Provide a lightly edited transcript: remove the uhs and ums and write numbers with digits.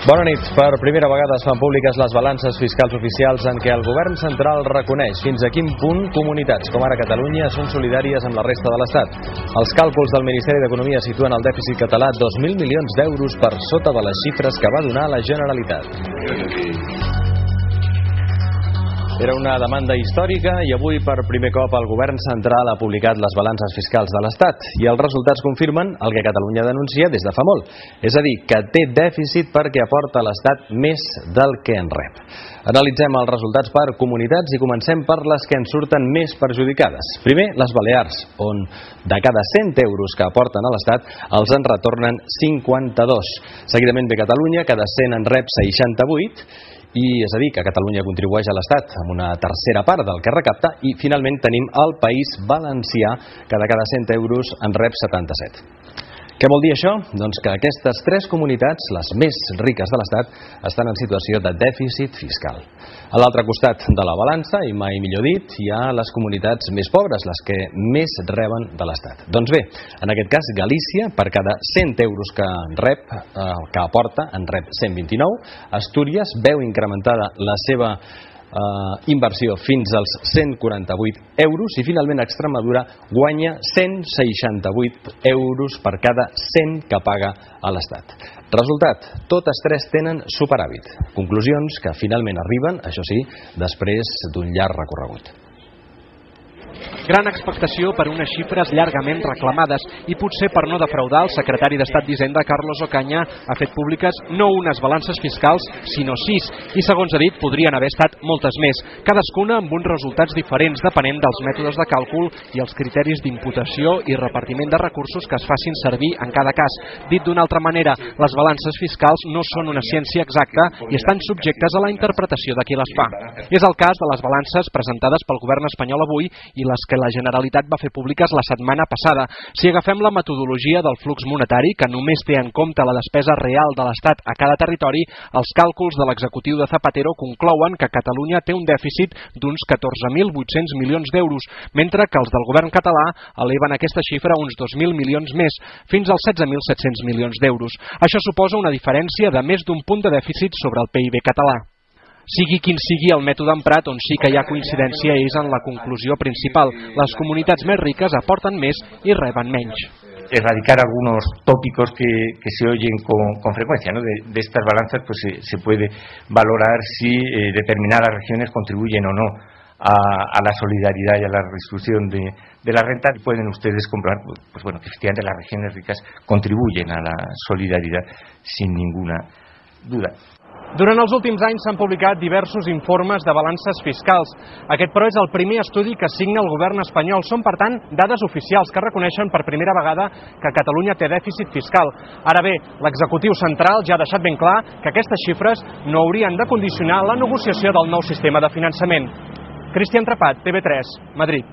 Bona nit. Per primera vegada es fan públiques les balances fiscals oficials en què el govern central reconeix fins a quin punt comunitats com ara Catalunya són solidàries amb la resta de l'Estat. Els càlculs del Ministeri d'Economia situen el dèficit català 2.000 milions d'euros per sota de les xifres que va donar la Generalitat. Era una demanda històrica i avui per primer cop el govern central ha publicat les balances fiscals de l'Estat i els resultats confirmen el que Catalunya denuncia des de fa molt, és a dir, que té dèficit perquè aporta a l'Estat més del que en rep. Analitzem els resultats per comunitats i comencem per les que en surten més perjudicades. Primer, les Balears, on de cada 100 euros que aporten a l'Estat els en retornen 52. Seguidament ve Catalunya, cada 100 en rep 68, i és a dir, que Catalunya contribueix a l'Estat amb una tercera part del que recapta, i finalment tenim el País Valencià, que de cada 100 euros en rep 77. Què vol dir això? Doncs que aquestes tres comunitats, les més riques de l'Estat, estan en situació de dèficit fiscal. A l'altre costat de la balança, i mai millor dit, hi ha les comunitats més pobres, les que més reben de l'Estat. Doncs bé, en aquest cas Galícia, per cada 100 euros que aporta, en rep 129. Astúries veu incrementada la seva inversió fins als 148 euros i finalment Extremadura guanya 168 euros per cada 100 que paga a l'Estat. Resultat, totes tres tenen superàvit. Conclusions que finalment arriben, això sí, després d'un llarg recorregut. Gran expectació per unes xifres llargament reclamades i potser per no defraudar, el secretari d'Estat d'Hisenda, Carlos Ocaña, ha fet públiques no unes balances fiscals, sinó 6, i segons ha dit podrien haver estat moltes més, cadascuna amb uns resultats diferents depenent dels mètodes de càlcul i els criteris d'imputació i repartiment de recursos que es facin servir en cada cas. Dit d'una altra manera, les balances fiscals no són una ciència exacta i estan subjectes a la interpretació de qui les fa. És el cas de les balances presentades pel govern espanyol avui i les que la Generalitat va fer públiques la setmana passada. Si agafem la metodologia del flux monetari, que només té en compte la despesa real de l'Estat a cada territori, els càlculs de l'executiu de Zapatero conclouen que Catalunya té un dèficit d'uns 14.800 milions d'euros, mentre que els del govern català eleven aquesta xifra a uns 2.000 milions més, fins als 16.700 milions d'euros. Això suposa una diferència de més d'un punt de dèficit sobre el PIB català. Sigui quin sigui el mètode emprat, on sí que hi ha coincidència és en la conclusió principal. Les comunitats més riques aporten més i reben menys. Erradicar algunos tópicos que se oyen con frecuencia, ¿no? De estas balanzas pues se puede valorar si determinadas regiones contribuyen o no a la solidaridad y a la redistribución de la renta. Pueden ustedes comprobar pues bueno, que efectivamente las regiones ricas contribuyen a la solidaridad sin ninguna duda. Durant els últims anys s'han publicat diversos informes de balances fiscals. Aquest, però, és el primer estudi que signa el govern espanyol. Són, per tant, dades oficials que reconeixen per primera vegada que Catalunya té dèficit fiscal. Ara bé, l'executiu central ja ha deixat ben clar que aquestes xifres no haurien de condicionar la negociació del nou sistema de finançament. Cristian Trepat, TV3, Madrid.